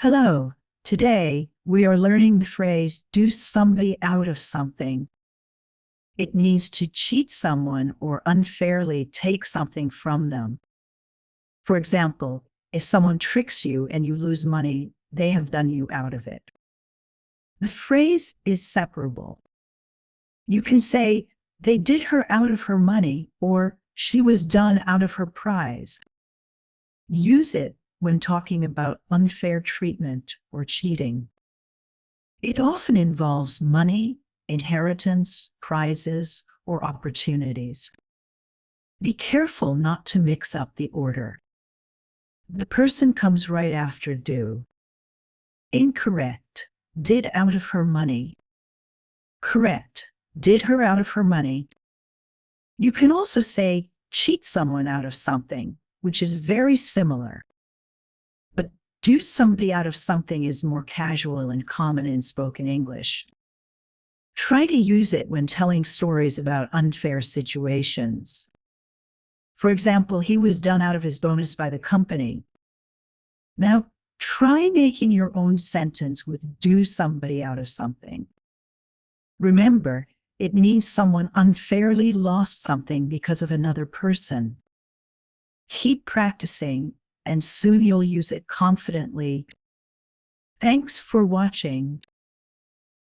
Hello. Today, we are learning the phrase do somebody out of something. It means to cheat someone or unfairly take something from them. For example, if someone tricks you and you lose money, they have done you out of it. The phrase is separable. You can say, they did her out of her money, or she was done out of her prize. Use it when talking about unfair treatment or cheating. It often involves money, inheritance, prizes, or opportunities. Be careful not to mix up the order. The person comes right after do. Incorrect. Did out of her money. Correct. Did her out of her money. You can also say cheat someone out of something, which is very similar. But do somebody out of something is more casual and common in spoken English. Try to use it when telling stories about unfair situations. For example, he was done out of his bonus by the company. Now, try making your own sentence with do somebody out of something. Remember, it means someone unfairly lost something because of another person. Keep practicing, and soon you'll use it confidently. Thanks for watching.